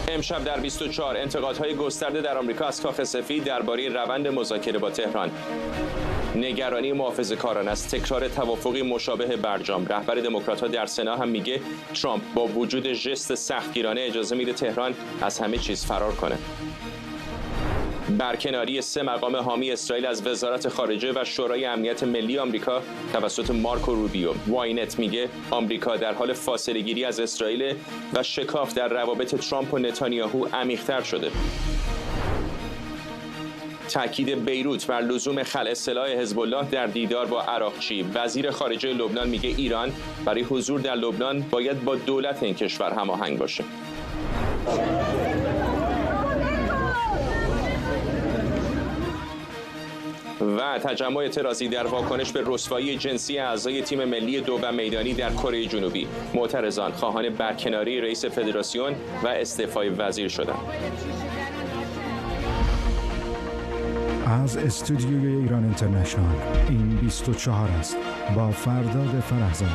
امشب در 24 انتقادهای گسترده در آمریکا از کاخ سفید درباره روند مذاکره با تهران. نگرانی محافظه‌کاران از تکرار توافقی مشابه برجام. رهبر دموکرات‌ها در سنا هم میگه ترامپ با وجود ژست سختگیرانه اجازه میده تهران از همه چیز فرار کنه. برکناری 3 مقام حامی اسرائیل از وزارت خارجه و شورای امنیت ملی آمریکا توسط مارکو روبیو. واینت میگه آمریکا در حال فاصله گیری از اسرائیل و شکاف در روابط ترامپ و نتانیاهو عمیق‌تر شده. تاکید بیروت بر لزوم خلع سلاح حزب الله در دیدار با عراقچی. وزیر خارجه لبنان میگه ایران برای حضور در لبنان باید با دولت این کشور هماهنگ باشه. و تجمع اعتراضی در واکنش به رسوایی جنسی اعضای تیم ملی دوم میدانی در کره جنوبی. معترضان خواهان برکناری رئیس فدراسیون و استعفای وزیر شدند. از استودیوی ایران اینترنشنال این 24 است با فرداد فرهزاد.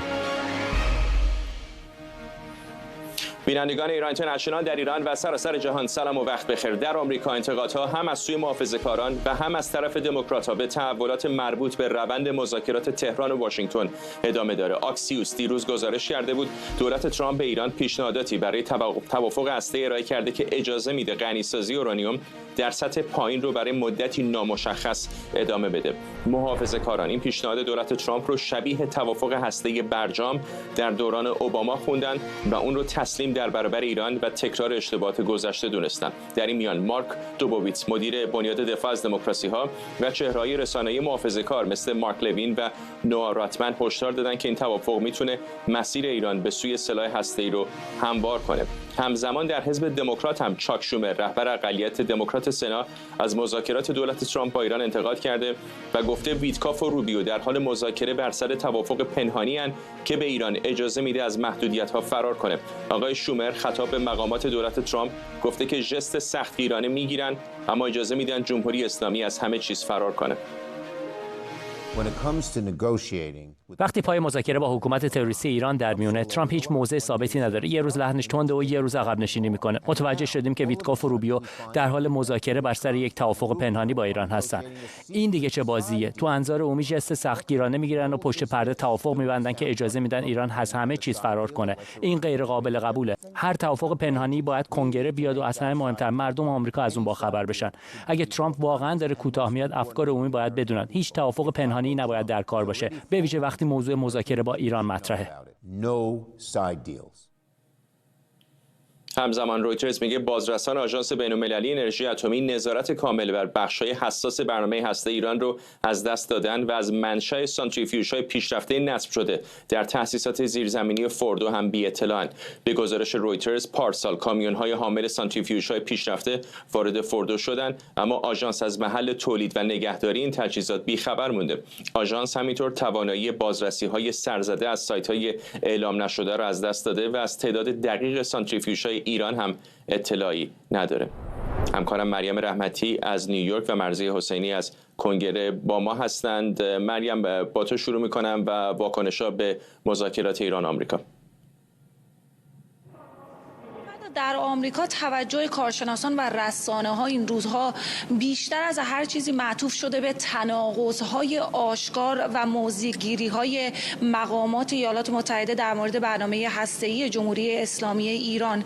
بینندگان ایران اینترنشنال در ایران و سراسر جهان سلام و وقت بخیر. در آمریکا انتقادها هم از سوی محافظه‌کاران و هم از طرف دموکرات‌ها به تحولات مربوط به روند مذاکرات تهران و واشنگتن ادامه داره. آکسیوس دیروز گزارش کرده بود دولت ترامپ به ایران پیشنهاداتی برای توافق هسته‌ای ارائه کرده که اجازه میده غنیسازی اورانیوم در سطح پایین رو برای مدتی نامشخص ادامه بده. محافظه‌کاران این پیشنهاد دولت ترامپ رو شبیه توافق هسته‌ای برجام در دوران اوباما خوندن و اون رو تسلیم در برابر ایران و تکرار اشتباهات گذشته دونستن. در این میان مارک دوبوویتس مدیر بنیاد دفاع از دموکراسی‌ها و چهره‌های رسانه‌ای محافظه‌کار مثل مارک لوین و نوآ راتمن هشدار دادن که این توافق میتونه مسیر ایران به سوی سلاح هسته‌ای رو هموار کنه. همزمان در حزب دموکرات هم چاک شومر رهبر اقلیت دموکرات سنا از مذاکرات دولت ترامپ با ایران انتقاد کرده و گفته ویتکاف و روبیو در حال مذاکره بر سر توافق پنهانی اند که به ایران اجازه میده از محدودیت‌ها فرار کنه. آقای شومر خطاب به مقامات دولت ترامپ گفته که ژست سختگیرانه میگیرن اما اجازه میدن جمهوری اسلامی از همه چیز فرار کنه. وقتی پای مذاکره با حکومت تروریستی ایران در میونه، ترامپ هیچ موضع ثابتی نداره. یه روز لحنش تنده و یه روز عقب نشینی میکنه. متوجه شدیم که ویتکاف و روبیو در حال مذاکره بر سر یک توافق پنهانی با ایران هستن. این دیگه چه بازیه؟ تو انظار عمومی ژست سختگیرانه میگیرن و پشت پرده توافق میبندن که اجازه میدن ایران از همه چیز فرار کنه. این غیر قابل قبوله. هر توافق پنهانی باید کنگره بیاد و اصلا مهمتر مردم آمریکا از اون با خبر بشن. اگه ترامپ واقعا داره کوتاه میاد، افکار عمومی باید بدونن هیچ توافق پنهانی نباید در کار باشه، به ویژه وقتی موضوع مذاکره با ایران مطرحه. همزمان رویترز میگه بازرسان آژانس بین‌المللی انرژی اتمی نظارت کامل بر بخش‌های حساس برنامه هسته ایران رو از دست دادن و از منشأ سانتریفیوژهای پیشرفته نصب شده در تأسیسات زیرزمینی فوردو هم بی‌اطلاعن. به گزارش رویترز پارسال کامیون‌های حامل سانتریفیوژهای پیشرفته وارد فوردو شدند، اما آژانس از محل تولید و نگهداری این تجهیزات بی‌خبر مونده. آژانس همینطور توانایی بازرسی‌های سرزده از سایت‌های اعلام نشده را از دست داده و از تعداد دقیق سانتریفیوژهای ایران هم اطلاعی نداره. همکارم مریم رحمتی از نیویورک و مرضیه حسینی از کنگره با ما هستند. مریم، با تو شروع میکنم و واکنش‌ها به مذاکرات ایران آمریکا. در آمریکا توجه کارشناسان و رسانه‌ها این روزها بیشتر از هر چیزی معطوف شده به تناقض‌های آشکار و موضع‌گیری‌های مقامات ایالات متحده در مورد برنامه هسته‌ای جمهوری اسلامی ایران.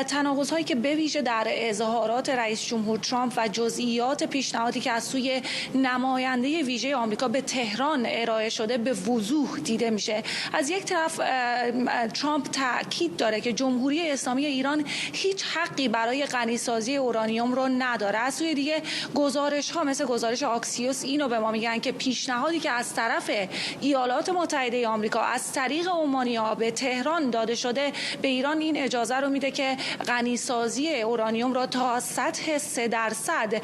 تناقض‌هایی که به ویژه در اظهارات رئیس جمهور ترامپ و جزئیات پیشنهادی که از سوی نماینده ویژه آمریکا به تهران ارائه شده به وضوح دیده میشه. از یک طرف ترامپ تاکید داره که جمهوری اسلامی ایران هیچ حقی برای غنیسازی اورانیوم رو نداره. از سوی دیگه گزارش‌ها مثل گزارش آکسیوس اینو به ما میگن که پیشنهادی که از طرف ایالات متحده آمریکا از طریق عمانی‌ها به تهران داده شده به ایران این اجازه رو میده که غنیسازی اورانیوم رو تا سطح 3%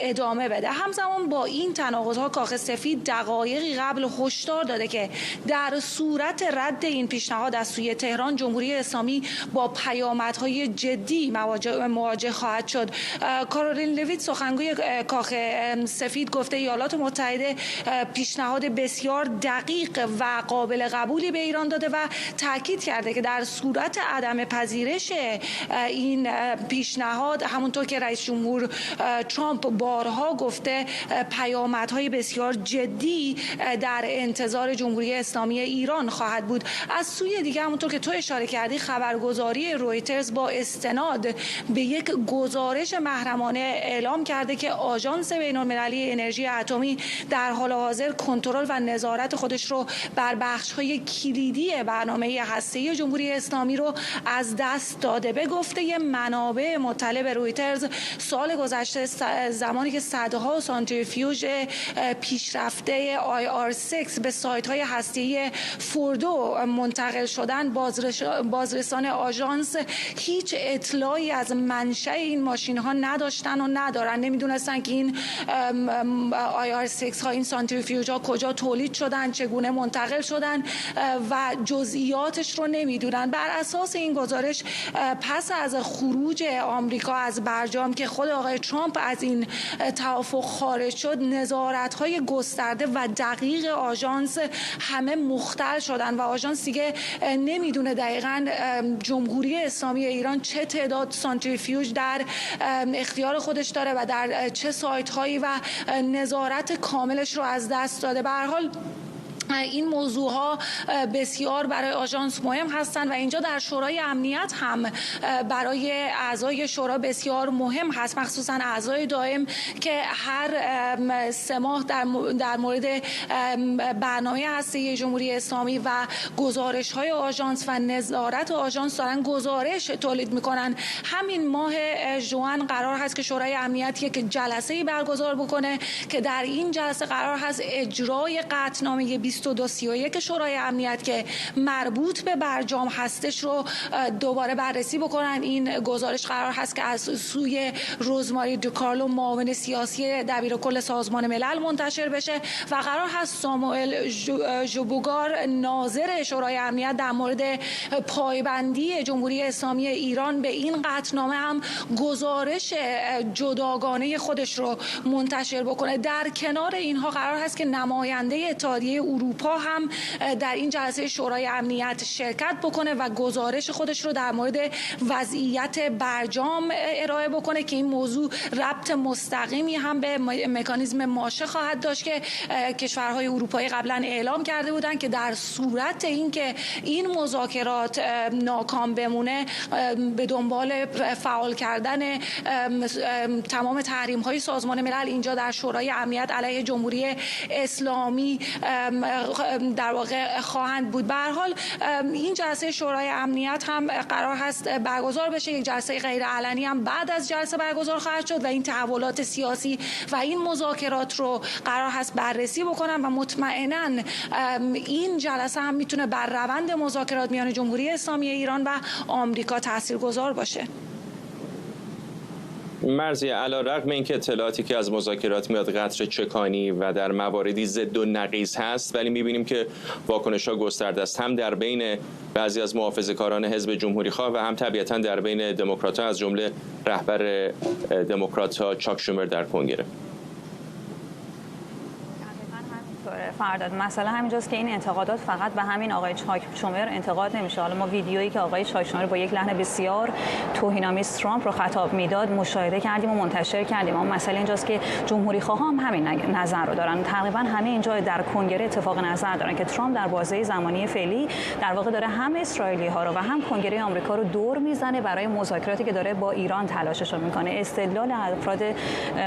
ادامه بده. همزمان با این تناقض‌ها کاخ سفید دقایقی قبل هشدار داده که در صورت رد این پیشنهاد از سوی تهران، جمهوری اسلامی با پیامدهای های جدی مواجه خواهد شد. کارولین لویت سخنگوی کاخ سفید گفته ایالات متحده پیشنهاد بسیار دقیق و قابل قبولی به ایران داده و تاکید کرده که در صورت عدم پذیرش این پیشنهاد، همونطور که رئیس جمهور ترامپ بارها گفته، پیامدهای بسیار جدی در انتظار جمهوری اسلامی ایران خواهد بود. از سوی دیگه همونطور که تو اشاره کردی، خبرگزاری رویترز با استناد به یک گزارش محرمانه اعلام کرده که آژانس بین‌المللی انرژی اتمی در حال حاضر کنترل و نظارت خودش رو بر بخش‌های کلیدی برنامه هسته‌ای جمهوری اسلامی رو از دست داده. به گفته منابع مطلع به رویترز، سال گذشته زمانی که صدها سانتریفیوژ پیشرفته IR6 به سایت‌های هسته‌ای فوردو منتقل شدن، بازرسان آژانس هیچ اطلاعی از منشأ این ماشین‌ها نداشتن و ندارن. نمیدونستن که این IR6 ها، این سانتریفیوژ ها کجا تولید شدن، چگونه منتقل شدن و جزئیاتش رو نمیدونن. بر اساس این گزارش، پس از خروج آمریکا از برجام که خود آقای ترامپ از این توافق خارج شد، نظارت‌های گسترده و دقیق آژانس همه مختل شدن و آژانس دیگه نمیدونه دقیقاً جمهوری اسلامی ایران چه تعداد سانتریفیوژ در اختیار خودش داره و در چه سایت‌هایی و نظارت کاملش رو از دست داده. به هر حال این موضوع ها بسیار برای آژانس مهم هستند و اینجا در شورای امنیت هم برای اعضای شورا بسیار مهم هست، مخصوصا اعضای دائم که هر 3 ماه در مورد برنامه هسته‌ای جمهوری اسلامی و گزارش های آژانس و نظارت آژانس دارن گزارش تولید میکنن. همین ماه ژوئن قرار هست که شورای امنیت یک جلسه‌ای برگزار بکنه که در این جلسه قرار هست اجرای قطعنامه 2231 شورای امنیت که مربوط به برجام هستش رو دوباره بررسی بکنن. این گزارش قرار هست که از سوی روزماری دوکارلو، معاون سیاسی دبیرکل سازمان ملل، منتشر بشه و قرار هست ساموئل ژوبوگار، ناظر شورای امنیت، در مورد پایبندی جمهوری اسلامی ایران به این قطعنامه هم گزارش جداگانه خودش رو منتشر بکنه. در کنار اینها قرار هست که نماینده اتحادیه اروپا هم در این جلسه شورای امنیت شرکت بکنه و گزارش خودش رو در مورد وضعیت برجام ارائه بکنه که این موضوع ربط مستقیمی هم به مکانیزم ماشه خواهد داشت که کشورهای اروپایی قبلا اعلام کرده بودن که در صورت اینکه این مذاکرات ناکام بمونه، به دنبال فعال کردن تمام تحریم‌های سازمان ملل اینجا در شورای امنیت علیه جمهوری اسلامی در واقع خواهند بود. به هر حال این جلسه شورای امنیت هم قرار هست برگزار بشه. یک جلسه غیر علنی هم بعد از جلسه برگزار خواهد شد و این تحولات سیاسی و این مذاکرات رو قرار هست بررسی بکنن و مطمئناً این جلسه هم میتونه بر روند مذاکرات میان جمهوری اسلامی ایران و آمریکا تاثیرگذار باشه. مرضیه، علی‌رغم اینکه اطلاعاتی که از مذاکرات میاد قطر چکانی و در مواردی ضد و نقیض هست، ولی میبینیم که واکنش‌ها گسترده است، هم در بین بعضی از محافظه‌کاران حزب جمهوری‌خواه و هم طبیعتاً در بین دموکرات‌ها، از جمله رهبر دموکرات‌ها چاک شومر در کنگره. فرداد مسئله همینجاست که این انتقادات فقط به همین آقای چاک شومر انتقاد نمیشه. حالا ما ویدیویی که آقای چاک شومر با یک لحن بسیار توهین‌آمیز ترامپ رو خطاب میداد مشاهده کردیم و منتشر کردیم. اما مسئله اینجاست که جمهوری‌خواها هم همین نظر رو دارن. تقریبا همه اینجا در کنگره اتفاق نظر دارن که ترامپ در بازه زمانی فعلی در واقع داره هم اسرائیلی‌ها رو و هم کنگره آمریکا رو دور میزنه برای مذاکراتی که داره با ایران تلاشش رو میکنه. استدلال افراد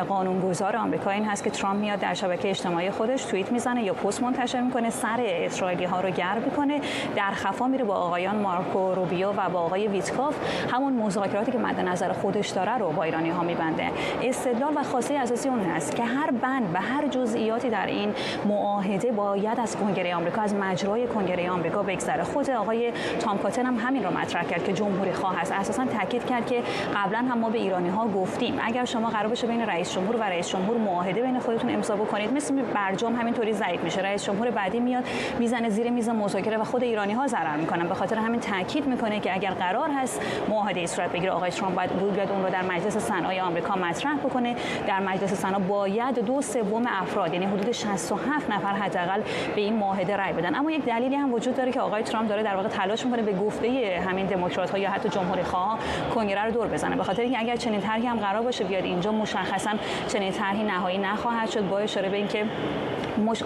قانونگذار آمریکا این هست که ترامپ میاد در شبکه اجتماعی خودش توییت میزنه یا پست منتشر میکنه، سر اسرائیلی ها رو گرم میکنه، در خفا میره با آقایان مارکو روبیو و با آقای ویتکاف همون مذاکراتی که مد نظر خودش داره رو با ایرانی ها میبنده. استدلال و خواسته اساسی اون هست که هر بند و هر جزئیاتی در این معاهده باید از کنگره آمریکا، از مجرای کنگره آمریکا بگذره. خود آقای تام کاتن هم همین رو مطرح کرد که جمهوری خواه است. اساسا تاکید کرد که قبلا هم ما به ایرانی ها گفتیم اگر شما قرار باشه بین رئیس جمهور و رئیس جمهور معاهده بین خودتون امضا بکنید، مثل برجام همینطوری ضعیف میشه. میشه. رئیس جمهور بعدی میاد میزنه زیر میز مذاکره و خود ایرانی‌ها ضرر میکنن. به خاطر همین تاکید میکنه که اگر قرار هست معاهده صورت بگیره، آقای ترامپ باید اون رو در مجلس سنای آمریکا مطرح بکنه. در مجلس سنا باید 2/3 افراد، یعنی حدود 67 نفر حداقل به این معاهده رأی بدن. اما یک دلیلی هم وجود داره که آقای ترامپ داره در واقع تلاش میکنه به گفته همین دموکرات‌ها یا حتی جمهوری‌خواها کنگره رو دور بزنه. به خاطر اینکه اگر چنین طرحی هم قرار باشه بیاد اینجا، مشخصاً چنین طرحی نهایی نخواهد شد، با اشاره به اینکه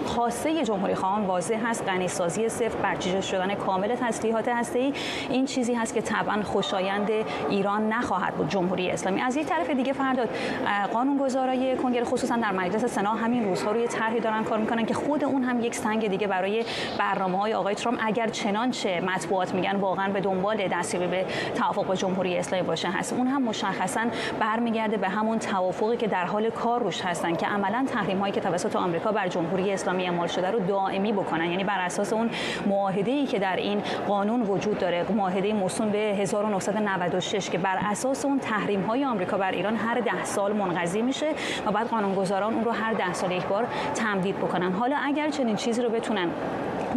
خواسته جمهوری‌خواهان واضح هست، غنی‌سازی صفر، برچیده شدن کامل تسلیحات هسته‌ای. این چیزی هست که طبعاً خوشایند ایران نخواهد بود. جمهوری اسلامی از یک طرف دیگه فرداد قانونگذارای کنگره خصوصاً در مجلس سنا همین روزها روی طرحی دارن کار میکنن که خود اون هم یک سنگ دیگه برای برنامه‌های آقای ترامپ، اگر چنانچه مطبوعات میگن واقعاً به دنبال دستیابی به توافق با جمهوری اسلامی باشه هست. اون هم مشخصاً برمیگرده به همون توافقی که در حال کار روش هستن که عملاً تحریم‌هایی که توسط آمریکا بر جمهوری اسلامی اعمال شده رو دائمی بکنن. یعنی بر اساس اون معاهده‌ای که در این قانون وجود داره، معاهده موسوم به 1996 که بر اساس اون تحریم‌های آمریکا بر ایران هر 10 سال منقضی میشه و بعد قانونگذاران اون رو هر 10 سال یک بار تمدید بکنن. حالا اگر چنین چیزی رو بتونن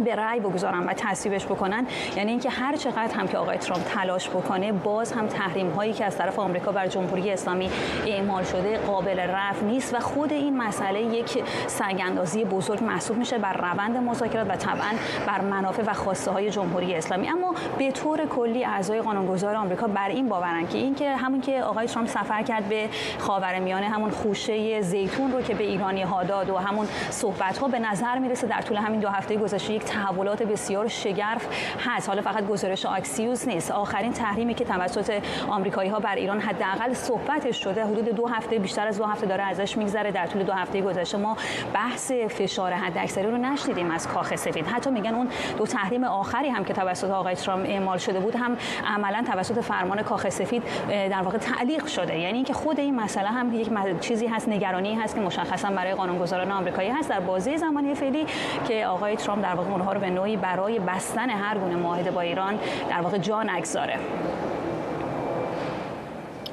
به رأی بگذارن و تصویبش بکنن، یعنی اینکه هر چقدر هم که آقای ترامپ تلاش بکنه، باز هم تحریم هایی که از طرف آمریکا بر جمهوری اسلامی اعمال شده قابل رفع نیست و خود این مسئله یک سنگ‌اندازی بزرگ محسوب میشه بر روند مذاکرات و طبعا بر منافع و خواسته های جمهوری اسلامی. اما به طور کلی اعضای قانونگذار آمریکا بر این باورن که اینکه همون که آقای ترامپ سفر کرد به خاورمیانه، همون خوشه زیتون رو که به ایرانی ها داد و همون صحبت ها، به نظر میرسه در طول همین 2 هفته گذشته یک تحولات بسیار شگرف هست. حالا فقط گزارش آکسیوس نیست. آخرین تحریمی که توسط آمریکایی‌ها بر ایران حداقل صحبتش شده، حدود 2 هفته، بیشتر از 2 هفته داره ازش میگذره. در طول 2 هفته گذشته ما بحث فشار حداکثری رو نشنیدیم از کاخ سفید. حتی میگن اون 2 تحریم آخری هم که توسط آقای ترامپ اعمال شده بود هم عملاً توسط فرمان کاخ سفید در واقع تعلیق شده. یعنی اینکه خود این مسئله هم یک چیزی هست، نگرانی هست که مشخصاً برای قانونگذاران آمریکایی هست در بازه زمانی فعلی که آقای ترامپ در واقع اونها رو به نوعی برای بستن هر گونه معاهده با ایران در واقع جا نگذاره.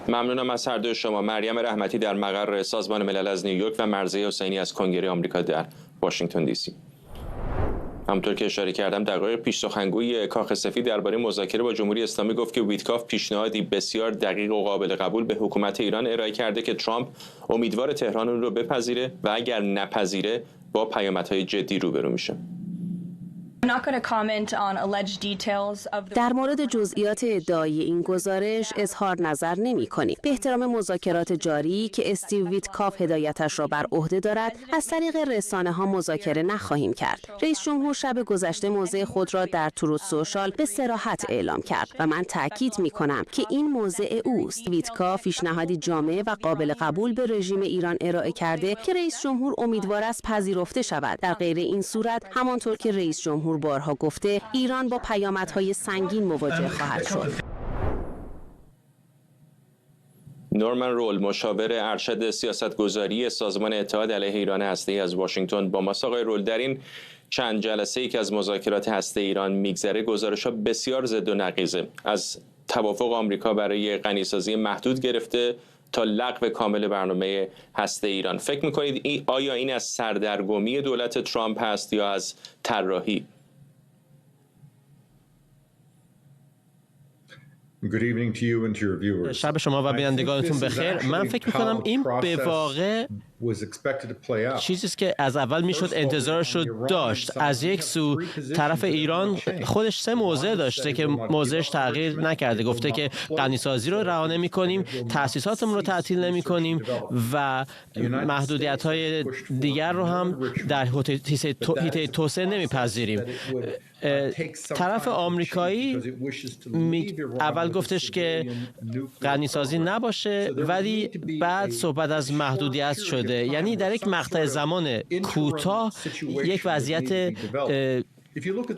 ممنونم از هر دو شما. مریم رحمتی در مقر سازمان ملل از نیویورک و مرضیه حسینی از کنگره آمریکا در واشنگتن دی سی. همونطور که اشاره کردم دقایق پیش سخنگوی کاخ سفید درباره مذاکره با جمهوری اسلامی گفت که ویتکاف پیشنهادی بسیار دقیق و قابل قبول به حکومت ایران ارائه کرده که ترامپ امیدوار تهران اون رو بپذیره و اگر نپذیره با پیامدهای جدی روبرو میشه. در مورد جزئیات ادعای این گزارش اظهار نظر نمی‌کنیم. به احترام مذاکرات جاری که استیو ویتکاف هدایتش را بر عهده دارد، از طریق رسانه‌ها مذاکره نخواهیم کرد. رئیس جمهور شب گذشته موضع خود را در تروت سوشال به صراحت اعلام کرد و من تاکید می‌کنم که این موضع اوست. ویتکاف پیشنهادی جامع و قابل قبول به رژیم ایران ارائه کرده که رئیس جمهور امیدوار است پذیرفته شود. در غیر این صورت، همانطور که رئیس جمهور بارها گفته، ایران با پیامدهای سنگین مواجه خواهد شد. نورمن رول، مشاور ارشد سیاستگذاری سازمان اتحاد علیه ایران هسته‌ای از واشنگتن با ماست. آقای رول، در این چند جلسه‌ای که از مذاکرات هسته ایران میگذره، گزارش‌ها بسیار ضد و نقیضه. از توافق آمریکا برای غنی‌سازی محدود گرفته تا لغو کامل برنامه هسته ایران. فکر می‌کنید آیا این از سردرگمی دولت ترامپ هست یا از طراحی؟ شب شما و بینندگانتون بخیر. من فکر می‌کنم این به واقع چیزی است که از اول میشد انتظارش رو داشت. از یک سو طرف ایران خودش 3 موضع داشته که موضعش تغییر نکرده. گفته که غنی‌سازی رو رها نمی‌کنیم، تأسیساتمون رو تعطیل نمی‌کنیم و محدودیت‌های دیگر رو هم در حیطه توسعه نمی‌پذیریم. طرف آمریکایی اول گفتش که غنی‌سازی نباشه، ولی بعد صحبت از محدودیت شده. یعنی در یک مقطع زمان کوتاه یک وضعیت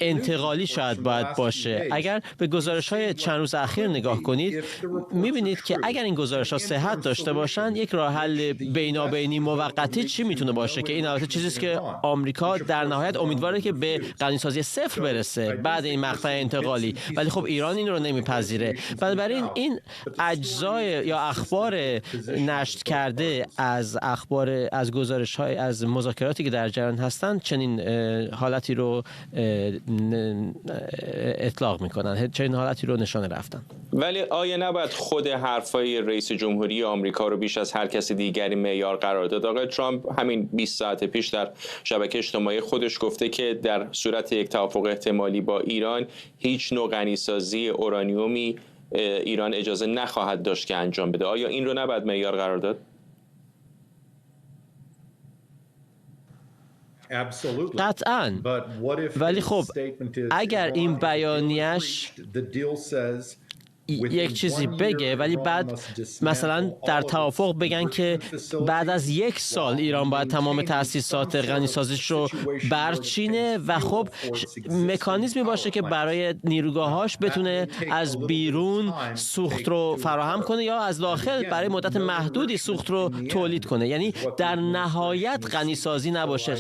انتقالی شاید باید باشه. اگر به گزارش‌های چند روز اخیر نگاه کنید می‌بینید که اگر این گزارش‌ها صحت داشته باشند یک راه حل بینابینی موقتی چی میتونه باشه که این البته چیزی است که آمریکا در نهایت امیدواره که به غنیسازی صفر برسه بعد این مقطع انتقالی، ولی خب ایران این رو نمیپذیره. بنابراین این اجزای یا اخبار نشر کرده از گزارش‌های از مذاکراتی که در جریان هستند چنین حالتی رو اطلاق میکنن، چنین حالتی رو نشانه رفتن. ولی آیا نباید خود حرفای رئیس جمهوری آمریکا رو بیش از هر کسی دیگری معیار قرار داد؟ آقای ترامپ همین 20 ساعت پیش در شبکه اجتماعی خودش گفته که در صورت یک توافق احتمالی با ایران هیچ نوع غنیسازی اورانیومی ایران اجازه نخواهد داشت که انجام بده. آیا این رو نباید معیار قرار داد؟ قطعاً. ولی خب اگر این بیانیه‌اش یک چیزی بگه ولی بعد مثلا در توافق بگن که بعد از 1 سال ایران باید تمام تأسیسات غنیسازیش رو برچینه و خب مکانیزمی باشه که برای نیروگاهاش بتونه از بیرون سوخت رو فراهم کنه یا از داخل برای مدت محدودی سوخت رو تولید کنه، یعنی در نهایت غنیسازی نباشه.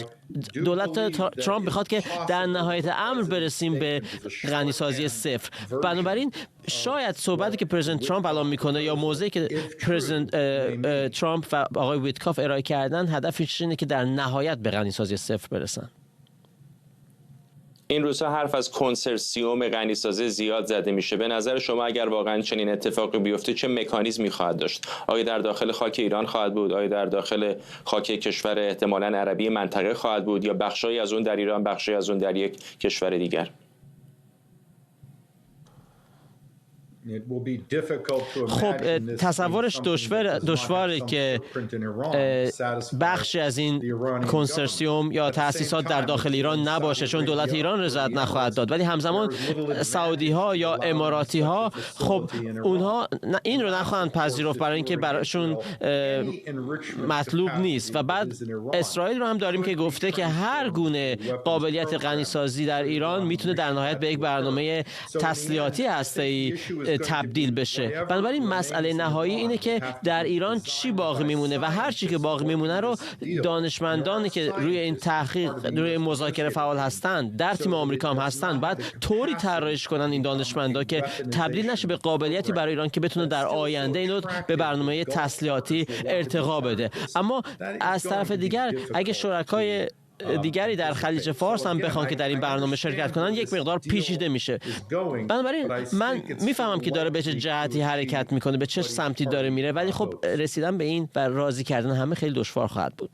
دولت ترامپ میخواد که در نهایت امر برسیم به غنیسازی صفر. بنابراین شاید صحبتی که پرزیدنت ترامپ الان میکنه یا موضعی که پرزیدنت ترامپ و آقای ویتکاف ارائه کردن هدفش اینه که در نهایت به غنیسازی صفر برسن. این روزها حرف از کنسرسیوم غنیسازی زیاد زده میشه. به نظر شما اگر واقعا چنین اتفاقی بیفته چه مکانیزمی خواهد داشت؟ آیا در داخل خاک ایران خواهد بود؟ آیا در داخل خاک کشور احتمالاً عربی منطقه خواهد بود یا بخشی از اون در ایران، بخشی از اون در یک کشور دیگر؟ خب تصورش دشواره که بخشی از این کنسرسیوم یا تأسیسات در داخل ایران نباشه چون دولت ایران رضایت نخواهد داد، ولی همزمان سعودی ها یا اماراتی ها خب اونها این رو نخواهند پذیرفت برای اینکه براشون مطلوب نیست. و بعد اسرائیل رو هم داریم که گفته که هر گونه قابلیت غنیسازی در ایران میتونه در نهایت به یک برنامه تسلیحاتی هسته‌ای تبدیل بشه. بنابراین مسئله نهایی اینه که در ایران چی باقی میمونه و هر چی که باقی میمونه رو دانشمندانی که روی این تحقیق روی مذاکره فعال هستند در تیم آمریکا هم هستند بعد طوری طراحیش کنن این دانشمندا که تبدیل نشه به قابلیتی برای ایران که بتونه در آینده اینو به برنامه تسلیحاتی ارتقا بده. اما از طرف دیگر اگه شرکای دیگری در خلیج فارس هم بخوان که در این برنامه شرکت کنن یک مقدار پیچیده میشه. بنابراین من میفهمم که داره به چه جهتی حرکت میکنه، به چه سمتی داره میره، ولی خب رسیدن به این و راضی کردن همه خیلی دشوار خواهد بود.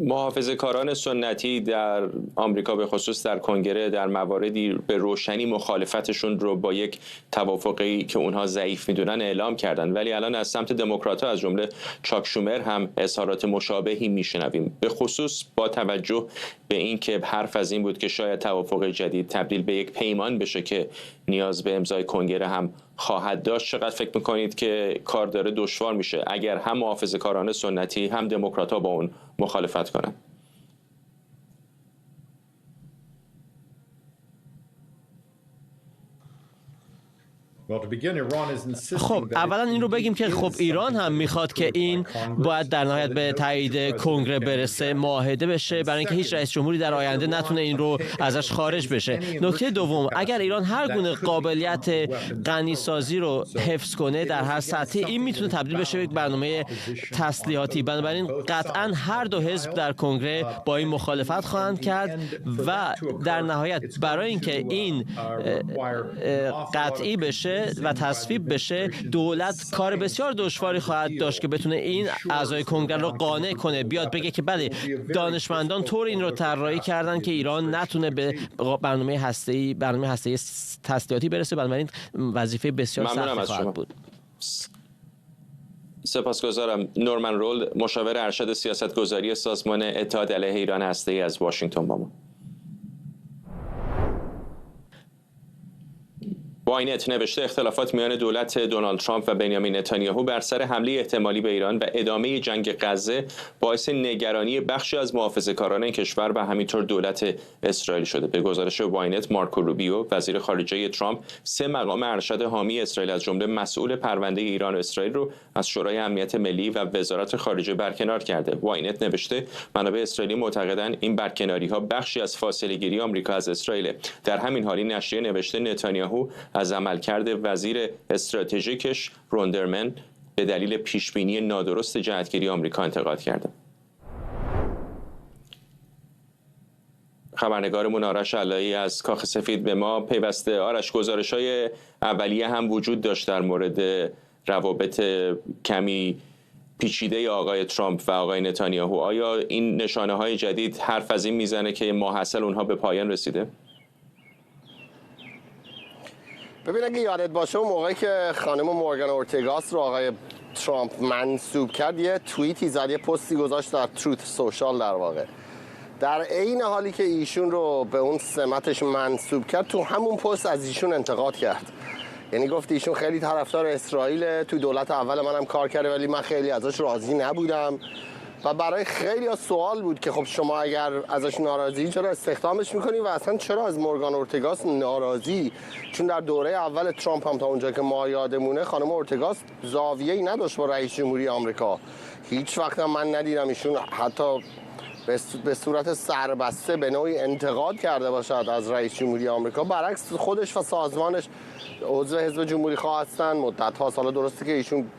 محافظه‌کاران سنتی در آمریکا به خصوص در کنگره در مواردی به روشنی مخالفتشون رو با یک توافقی که اونها ضعیف میدونن اعلام کردن، ولی الان از سمت دموکرات‌ها از جمله چاک شومر هم اظهارات مشابهی میشنویم، به خصوص با توجه به این که حرف از این بود که شاید توافق جدید تبدیل به یک پیمان بشه که نیاز به امضای کنگره هم خواهد داشت. چقدر فکر میکنید که کار داره دشوار میشه اگر هم محافظه‌کاران سنتی هم دموکرات‌ها با اون مخالفت کنن؟ خب اولا این رو بگیم که خب ایران هم میخواد که این باید در نهایت به تایید کنگره برسه، معاهده بشه، برای اینکه هیچ رئیس جمهوری در آینده نتونه این رو ازش خارج بشه. نکته دوم، اگر ایران هر گونه قابلیت غنیسازی رو حفظ کنه در هر سطحی این میتونه تبدیل بشه به یک برنامه تسلیحاتی. بنابراین قطعا هر دو حزب در کنگره با این مخالفت خواهند کرد و در نهایت برای اینکه این قطعی بشه و تصویب بشه دولت کار بسیار دشواری خواهد داشت که بتونه این اعضای کنگره رو قانع کنه بیاد بگه که بله دانشمندان طور این رو طراحی کردن که ایران نتونه به برنامه هسته‌ای تسلیحاتی برسه. بنابراین وظیفه بسیار سختی خواهد بود. سپاسگزارم. نورمن رول، مشاور ارشد سیاستگذاری سازمان اتحاد علیه ایران هسته‌ای از واشنگتن با ما. واینت نوشته اختلافات میان دولت دونالد ترامپ و بنیامین نتانیاهو بر سر حمله احتمالی به ایران و ادامه جنگ غزه باعث نگرانی بخشی از محافظه‌کاران این کشور و همینطور دولت اسرائیل شده. به گزارش واینت، مارکو روبیو وزیر خارجه ترامپ 3 مقام ارشد حامی اسرائیل از جمله مسئول پرونده ایران و اسرائیل رو از شورای امنیت ملی و وزارت خارجه برکنار کرده. واینت نوشته منابع اسرائیلی معتقدند این برکناری‌ها بخشی از فاصله‌گیری آمریکا از اسرائیل. در همین حال این نشریه نوشته نتانیاهو از عملکرد وزیر استراتژیکش روندرمن به دلیل پیشبینی نادرست جهتگیری آمریکا انتقاد کرده. خبرنگارمون آرش علایی از کاخ سفید به ما پیوسته. آرش، گزارش‌های اولیه هم وجود داشت در مورد روابط کمی پیچیده آقای ترامپ و آقای نتانیاهو. آیا این نشانه‌های جدید حرف از این میزنه که ماحصل اونها به پایان رسیده؟ ببین، اگه یادت باشه اون موقعی که خانم مورگان اورتگاس رو آقای ترامپ منسوب کرد، یه توییتی زد، یه پستی گذاشت در تروت سوشال در واقع. در عین حالی که ایشون رو به اون سمتش منسوب کرد، تو همون پست از ایشون انتقاد کرد. یعنی گفت ایشون خیلی طرفدار اسرائیل، تو دولت اول منم کار کرده ولی من خیلی ازش راضی نبودم. و برای خیلی سوال بود که خب شما اگر ازش ناراضی چرا استخدامش میکنی و اصلا چرا از مورگان اورتگاس ناراضی؟ چون در دوره اول ترامپ هم تا اونجا که ما یادمونه خانم اورتگاس زاویه‌ای نداشت با رئیس جمهوری آمریکا. هیچ وقت هم من ندیدم ایشون حتی به صورت سربسته به نوعی انتقاد کرده باشد از رئیس جمهوری آمریکا. برعکس خودش و سازمانش عضو حزب جمهوری خواه هستن مدت‌ها. سال درسته که ایشون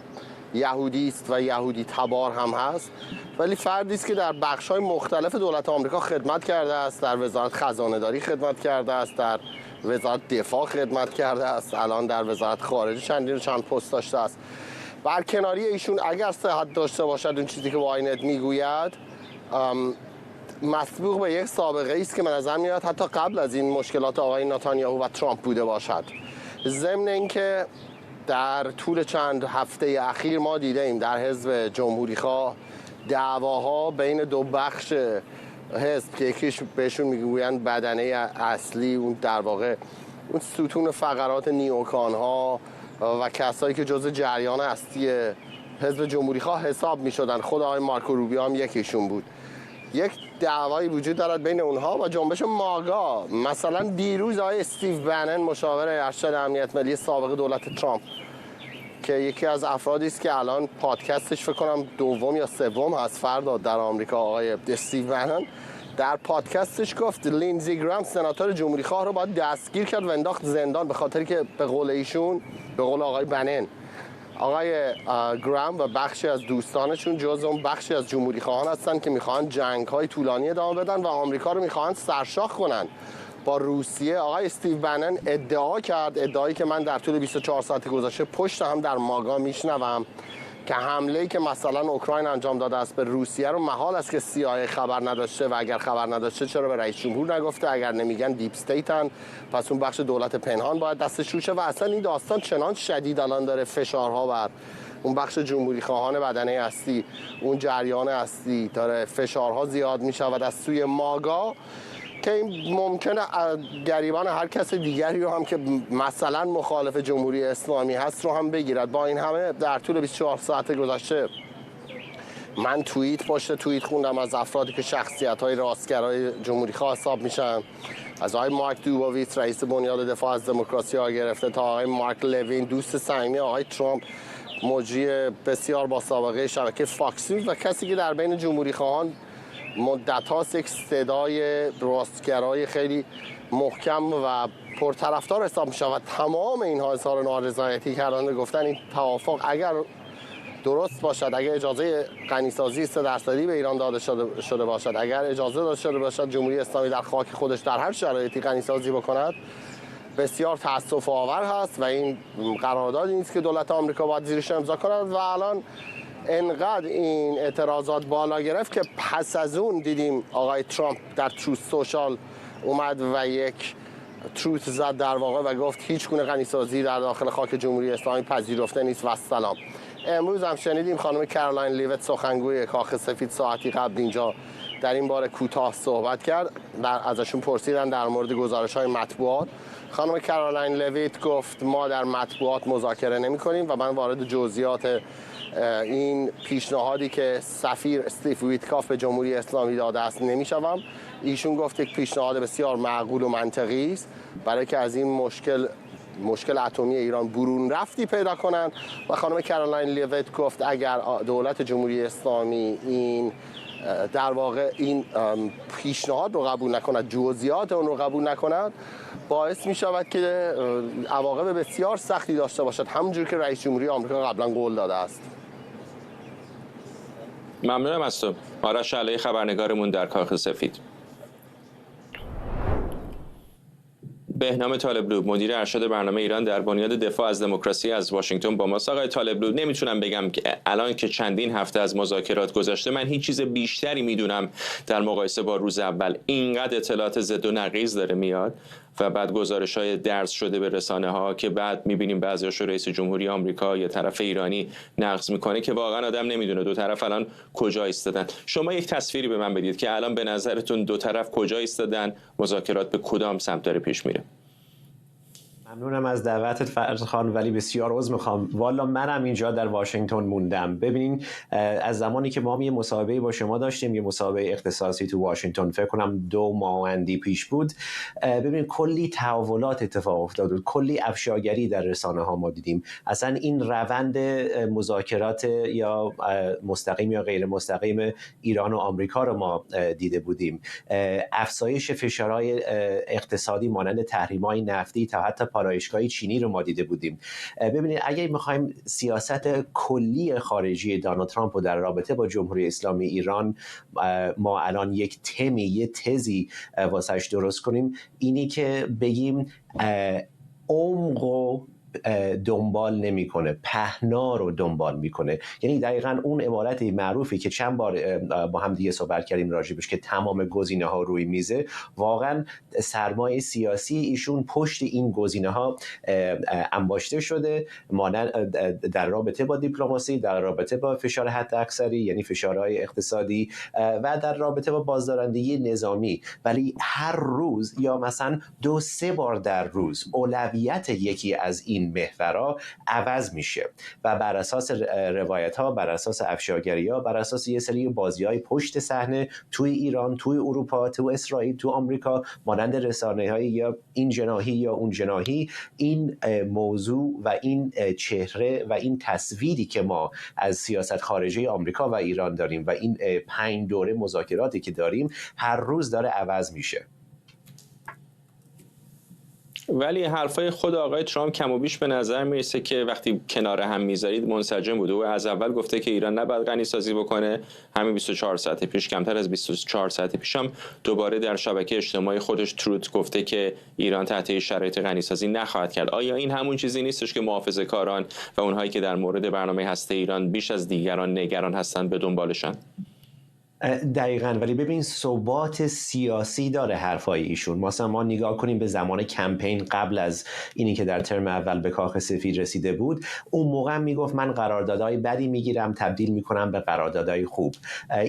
یهودی است و یهودی تبار هم هست، ولی فردی است که در بخش‌های مختلف دولت آمریکا خدمت کرده است. در وزارت خزانه‌داری خدمت کرده است، در وزارت دفاع خدمت کرده است، الان در وزارت خارجه چند پست داشته است. برکناری ایشون اگر صحت داشته باشد اون چیزی که واینت میگوید، مسبوق به یک سابقه است که من نظر میاد حتی قبل از این مشکلات آقای نتانیاهو و ترامپ بوده باشد. ضمن اینکه در طول چند هفته اخیر ما دیدیم در حزب جمهوری خواه دعواها بین دو بخش حزب که یکیش بهشون میگویند بدنه اصلی، اون در واقع اون ستون فقرات نیوکان ها و کسایی که جزء جریان اصلی حزب جمهوری خواه حساب میشدن. خود آقای مارکو روبیو هم یکیشون بود. یک دعوایی وجود دارد بین اونها و جنبش ماگا. مثلا دیروز آقای استیو بنن مشاور ارشد امنیت ملی سابق دولت ترامپ که یکی از افرادی است که الان پادکستش فکر کنم دوم یا سوم هست فردا در آمریکا، آقای استیو بنن در پادکستش گفت لینزی گرام سناتور جمهوری خواه رو باید دستگیر کرد و انداخت زندان، به خاطری که به قول ایشون، به قول آقای بنن، آقای گرام و بخشی از دوستانشون جزء اون بخشی از جمهوری خواهان هستن که میخوان جنگ‌های طولانی ادامه بدن و آمریکا رو میخوان سرشاخ کنن با روسیه. آقای استیو بنن ادعا کرد، ادعایی که من در طول 24 ساعت گذشته پشت هم در ماگا میشنوم، که حمله‌ای که مثلا اوکراین انجام داده است به روسیه رو محال است که CIA خبر نداشته و اگر خبر نداشته چرا به رئیس جمهور نگفته؟ اگر نمیگن دیپ استیتن، پس اون بخش دولت پنهان باید دستش روشه. و اصلا این داستان چنان شدید الان داره فشارها بر اون بخش جمهوری خواهان بدنه اصلی، اون جریان اصلی داره فشارها زیاد میشود از سوی ماگا که این ممکنه گریبان هر کس دیگری رو هم که مثلا مخالف جمهوری اسلامی هست رو هم بگیرد. با این همه در طول 24 ساعت گذشته من پشت توییت خوندم از افرادی که شخصیت‌های راستگرای جمهوری خواه حساب میشن، از آقای مارک دوبویتس رئیس بنیاد دفاع از دموکراسی ها گرفته تا آقای مارک لوین دوست صمیمی آقای ترامپ، مجری بسیار با سابقه شبکه فاکس نیوز و کسی که در بین جمهوری خواهان مدت هاست یک صدای راستگرای خیلی محکم و پرطرفدار حساب میشه و تمام اینها اظهار نارضایتی کردن، گفتن این توافق اگر درست باشد، اگر اجازه غنیسازی 3% به ایران داده شده باشد، اگر اجازه داده شده باشد جمهوری اسلامی در خاک خودش در هر شرایطی غنیسازی بکند، بسیار تأسف آور هست و این قراردادی نیست که دولت آمریکا باید زیرش امضا کند. و الان انقدر این اعتراضات بالا گرفت که پس از اون دیدیم آقای ترامپ در تروت سوشال اومد و یک تروت زد در واقع و گفت هیچ گونه غنیسازی در داخل خاک جمهوری اسلامی پذیرفته نیست و السلام. امروز هم شنیدیم خانم کارولاین لیوت سخنگوی کاخ سفید ساعتی قبل اینجا در این باره کوتاه صحبت کرد. ازشون پرسیدن در مورد گزارش‌های مطبوعات. خانم کارولاین لویت گفت ما در مطبوعات مذاکره نمی‌کنیم و من وارد جزئیات این پیشنهادی که سفیر استیو ویتکاف به جمهوری اسلامی داده است نمی‌شوم. ایشون گفت یک پیشنهاد بسیار معقول و منطقی است برای که از این مشکل اتمی ایران برون رفتی پیدا کنند. و خانم کارولاین لویت گفت اگر دولت جمهوری اسلامی در واقع این پیشنهاد رو قبول نکند، جزئیات اون رو قبول نکند، باعث می شود که عواقب بسیار سختی داشته باشد، همونجور که رئیس جمهوری آمریکا قبلا قول داده است. ممنونم از تو. آرش علی، خبرنگارمون در کاخ سفید. بهنام طالبلو، مدیر ارشد برنامه ایران در بنیاد دفاع از دموکراسی از واشنگتن با ماست. آقای طالبلو، نمیتونم بگم که الان که چندین هفته از مذاکرات گذشته من هیچ چیز بیشتری میدونم در مقایسه با روز اول. اینقدر اطلاعات ضد و نقیض داره میاد و بعد گزارش‌های درز شده به رسانه‌ها که بعد می‌بینیم بعضی‌هاشو رئیس جمهوری آمریکا یا طرف ایرانی نقض می‌کنه که واقعا آدم نمی‌دونه دو طرف الان کجا ایستادن. شما یک تصویری به من بدید که الان به نظرتون دو طرف کجا ایستادن، مذاکرات به کدام سمت داره پیش میره؟ ممنونم از دعوتت فرز خان، ولی بسیار عذر میخوام، والا منم اینجا در واشنگتن موندم. ببینین از زمانی که ما یه مصاحبه با شما داشتیم، یه مصاحبه اختصاصی تو واشنگتن، فکر کنم 2 ماه اندی پیش بود، ببینین کلی تحولات اتفاق افتاد و کلی افشاگری در رسانه ها ما دیدیم. اصلا این روند مذاکرات یا مستقیم یا غیر مستقیم ایران و آمریکا رو ما دیده بودیم. افزایش فشارهای اقتصادی مانند تحریم‌های نفتی تا حتی پالایشگاه چینی رو ما دیده بودیم. ببینید اگه می‌خوایم سیاست کلی خارجی دونالد ترامپ رو در رابطه با جمهوری اسلامی ایران ما الان یک تمی، یه تزی واسش درست کنیم، اینی که بگیم عمق و دنبال نمیکنه، پهنا رو دنبال میکنه. یعنی دقیقاً اون عبارت معروفی که چند بار با هم دیگه صحبت کردیم راجبش که تمام گزینه ها روی میزه، واقعاً سرمایه سیاسی ایشون پشت این گزینه ها انباشته شده، مانند در رابطه با دیپلماسی، در رابطه با فشار حداکثری یعنی فشارهای اقتصادی و در رابطه با بازدارندگی نظامی. ولی هر روز یا مثلا 2-3 بار در روز اولویت یکی از این محورها عوض میشه و بر اساس روایت ها، بر اساس افشاگری ها، بر اساس یه سری بازی های پشت صحنه توی ایران، توی اروپا، توی اسرائیل، توی آمریکا، مانند رسانه های یا این جناحی یا اون جناحی، این موضوع و این چهره و این تصویری که ما از سیاست خارجی آمریکا و ایران داریم و این 5 دوره مذاکراتی که داریم هر روز داره عوض میشه. ولی حرفای خود آقای ترامپ کم و بیش به نظر میرسه که وقتی کنار هم میذارید منسجم بوده. او از اول گفته که ایران نباید غنی سازی بکنه. همین 24 ساعت پیش، کمتر از 24 ساعت پیش هم دوباره در شبکه اجتماعی خودش تروت گفته که ایران تحت شرایط غنی سازی نخواهد کرد. آیا این همون چیزی نیستش که محافظه‌کاران و اونهایی که در مورد برنامه هسته ایران بیش از دیگران نگران هستند به دنبالشن؟ دقیقاً. ولی ببین ثبات سیاسی داره حرفای ایشون. مثلا ما نگاه کنیم به زمان کمپین قبل از اینی که در ترم اول به کاخ سفید رسیده بود، اون موقع میگفت من قراردادهای بدی میگیرم تبدیل میکنم به قراردادهای خوب.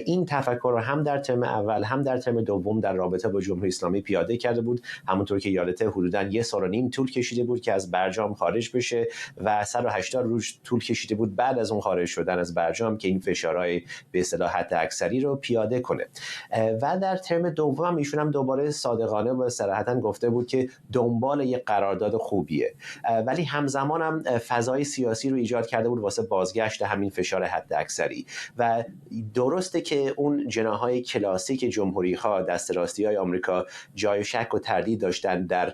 این تفکر رو هم در ترم اول هم در ترم دوم در رابطه با جمهوری اسلامی پیاده کرده بود. همونطور که یادته حدوداً 1.5 سال طول کشیده بود که از برجام خارج بشه و 180 روز طول کشیده بود بعد از اون خارج شدن از برجام که این فشارهای به اصطلاح حداکثری رو پیاده کنه. و در ترم دوم ایشون هم دوباره صادقانه و صراحتاً گفته بود که دنبال یک قرارداد خوبیه، ولی همزمان هم فضای سیاسی رو ایجاد کرده بود واسه بازگشت همین فشار حداکثری. و درسته که اون جناحهای کلاسیک جمهوری‌ها، دست راستی‌های آمریکا جای شک و تردید داشتن در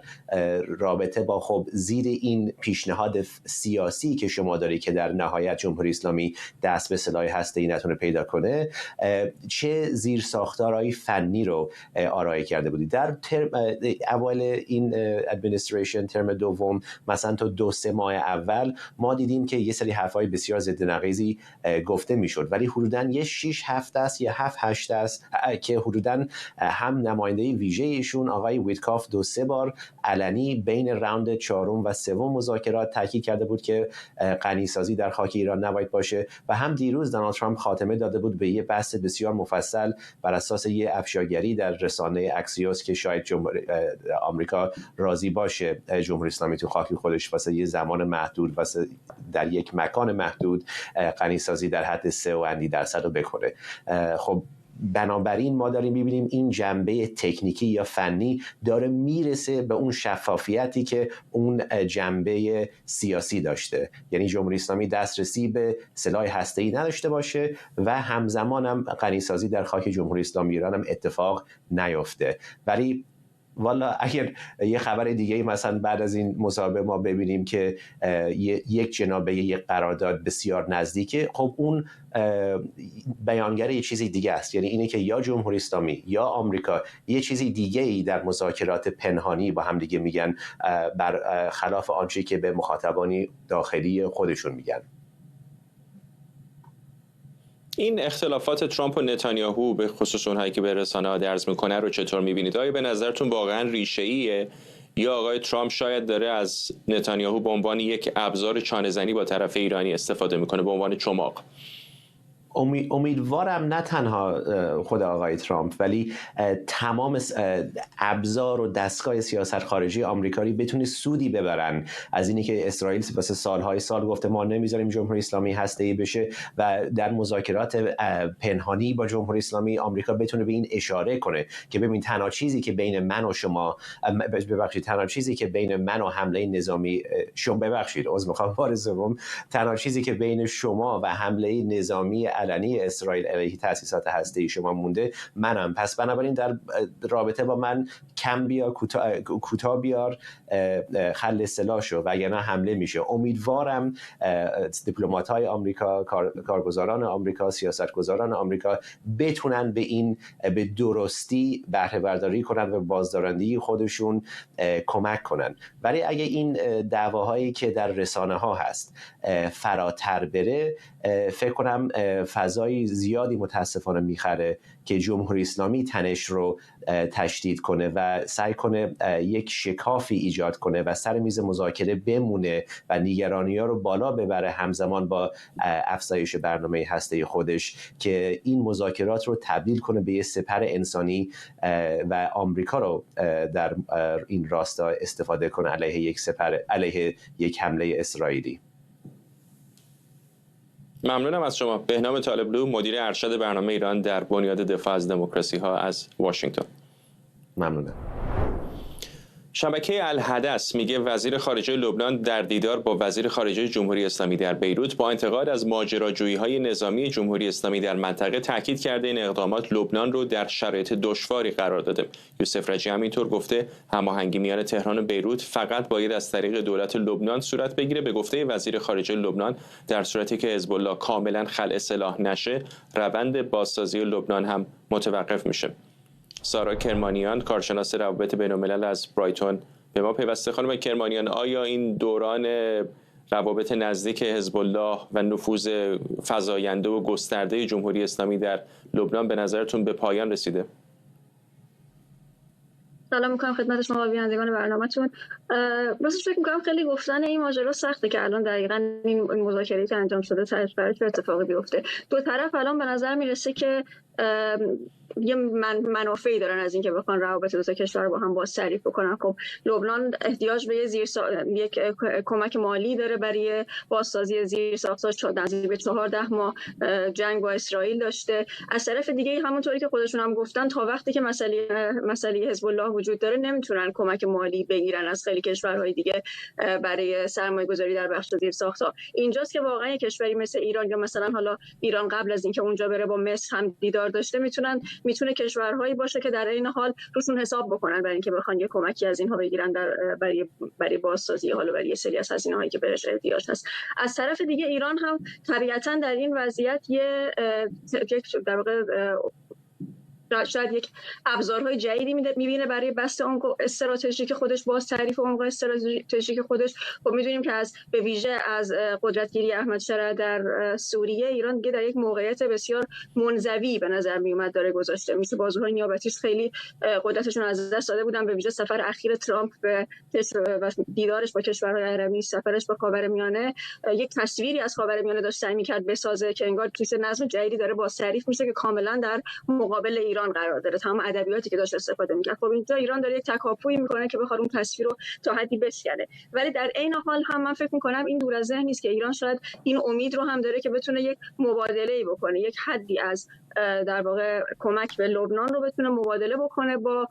رابطه با خب زیر این پیشنهاد سیاسی که شما داری که در نهایت جمهوری اسلامی دست به سلاح هسته‌ای نتونه پیدا کنه، چه زیر ساختارهای فنی رو آرای کرده بودی. در اول این ادمنستریشن ترم دوم مثلا تا 2-3 ماه اول ما دیدیم که یه سری حرفای بسیار ضد نقیضی گفته میشد، ولی حدوداً یه 6-7 است یا 7-8 است که حدوداً هم نماینده ویژه ایشون آقای ویتکاف 2-3 بار علنی بین راوند 4 و 3 مذاکرات تاکید کرده بود که غنیسازی در خاک ایران نباید باشه و هم دیروز دونالد ترامپ خاتمه داده بود به یه بحث بسیار مفصل بر اساس یه افشاگری در رسانه اکسیوس که شاید آمریکا راضی باشه جمهوری اسلامی تو خاک خودش واسه یه زمان محدود واسه در یک مکان محدود غنیسازی در حد 3% رو بکنه. خب بنابراین ما داریم می‌بینیم این جنبه تکنیکی یا فنی داره میرسه به اون شفافیتی که اون جنبه سیاسی داشته، یعنی جمهوری اسلامی دسترسی به سلاح هسته‌ای نداشته باشه و همزمان هم غنیسازی در خاک جمهوری اسلامی ایران هم اتفاق نیفته. ولی والا اگر یه خبر دیگه مثلا بعد از این مصاحبه ما ببینیم که یک جنابه یک قرارداد بسیار نزدیکه، خب اون بیانگر یه چیزی دیگه است، یعنی اینه که یا جمهوری اسلامی یا آمریکا یه چیزی دیگه ای در مذاکرات پنهانی با هم دیگه میگن بر خلاف آنچه که به مخاطبانی داخلی خودشون میگن. این اختلافات ترامپ و نتانیاهو به خصوص اونهایی که به رسانه‌ها درز میکنه رو چطور میبینید؟ آیا به نظرتون واقعا ریشه‌ایه یا آقای ترامپ شاید داره از نتانیاهو به عنوان یک ابزار چانه‌زنی با طرف ایرانی استفاده میکنه، به عنوان چماق؟ امیدوارم نه تنها خود آقای ترامپ ولی تمام ابزار و دستگاه سیاست خارجی آمریکایی بتونه سودی ببرن از اینی که اسرائیل واسه سالهای سال گفته ما نمیذاریم جمهوری اسلامی هسته‌ای بشه و در مذاکرات پنهانی با جمهوری اسلامی آمریکا بتونه به این اشاره کنه که ببین تنها چیزی که بین من و شما تنها چیزی که بین من و حمله نظامی تنها چیزی که بین شما و حمله نظامی علنی اسرائیل علیه تأسیسات هسته‌ای شما مونده منم، پس بنابراین در رابطه با من کم بیار کوتاه بیار خل سلاح شو وگرنه حمله میشه. امیدوارم دیپلمات‌های آمریکا، کارگزاران آمریکا، سیاستگزاران آمریکا بتونن به درستی بهره برداری کنن و بازدارندگی خودشون کمک کنن. ولی اگه این دعواهایی که در رسانه‌ها هست فراتر بره، فکر کنم فضای زیادی متاسفانه میخره که جمهوری اسلامی تنش رو تشدید کنه و سعی کنه یک شکافی ایجاد کنه و سر میز مذاکره بمونه و نگرانی‌ها رو بالا ببره همزمان با افزایش برنامه هسته‌ای خودش که این مذاکرات رو تبدیل کنه به یک سپر انسانی و آمریکا رو در این راستا استفاده کنه علیه یک حمله اسرائیلی. ممنونم از شما. بهنام طالبلو، مدیر ارشد برنامه ایران در بنیاد دفاع از دموکراسی ها از واشنگتن. ممنونم. شبکه الحدث میگه وزیر خارجه لبنان در دیدار با وزیر خارجه جمهوری اسلامی در بیروت با انتقاد از ماجراجویی‌های نظامی جمهوری اسلامی در منطقه تاکید کرده این اقدامات لبنان رو در شرایط دشواری قرار داده. یوسف رجی همینطور گفته هماهنگی میان تهران و بیروت فقط باید از طریق دولت لبنان صورت بگیره. به گفته وزیر خارجه لبنان در صورتی که حزب الله کاملا خلع سلاح نشه، روند بازسازی لبنان هم متوقف میشه. سارا کرمانیان، کارشناس روابط بین‌الملل از برایتون، به ما پیوسته. خانم کرمانیان، آیا این دوران روابط نزدیک حزب الله و نفوذ فزاینده و گسترده جمهوری اسلامی در لبنان به نظرتون به پایان رسیده؟ سلام میکنم خدمت شما بینندگان برنامه‌تون. راستش فکر میکنم خیلی گفتن این ماجرا سخته که الان دقیقاً این مذاکره‌ای که انجام شده برای چه اتفاقی بیفته. دو طرف الان به نظر میرسه که یه منافعی دارن از اینکه بخوان روابط دو تا کشور با هم بازتعریف بکنن. خب لبنان احتیاج به یک کمک مالی داره برای بازسازی زیرساخت‌هاش. نزدیک به 14 ماه جنگ با اسرائیل داشته. از طرف دیگه همونطوری که خودشون هم گفتن تا وقتی که مسئله حزب الله وجود داره نمیتونن کمک مالی بگیرن از خیلی کشورهای دیگه برای سرمایه‌گذاری در بخش زیرساخت‌ها. اینجاست که واقعا کشوری مثل ایران یا مثلا حالا ایران قبل از اینکه اونجا بره با مصر هم دیدار داشته میتونه کشورهایی باشه که در این حال روشون حساب بکنن برای اینکه بخوان یه کمکی از اینها بگیرن برای بازسازی حالا برای یه سری از هزینه‌هایی که بهش احتیاج هست. از طرف دیگه ایران هم طبیعتاً در این وضعیت در واقع شاید یک ابزارهای جدیدی میبینه برای بست عمق استراتژیک خودش، باز تعریف عمق استراتژیک خودش. خب میدونیم که به ویژه از قدرتگیری احمد شرع در سوریه ایران دیگه در یک موقعیت بسیار منزوی به نظر میومد داره گذاشته میشه. بازوهای نیابتیش خیلی قدرتشون از دست داده بودن، به ویژه سفر اخیر ترامپ به و دیدارش با کشورهای عربی، سفرش با خاورمیانه، یک تصویری از خاورمیانه داشت سعی می‌کرد بسازه که انگار توی نظم جدیدی داره باز تعریف میشه که کاملا در مقابل ایران قرار داره، تمام ادبیاتی که داشت استفاده می‌کرد. خب اینجا ایران داره یک تکاپویی میکنه که بخواد اون تصویر رو تا حدی بشکنه، ولی در عین حال هم من فکر می‌کنم این دور از ذهن نیست که ایران شاید این امید رو هم داره که بتونه یک مبادله‌ای بکنه، یک حدی از در واقع کمک به لبنان رو بتونه مبادله بکنه با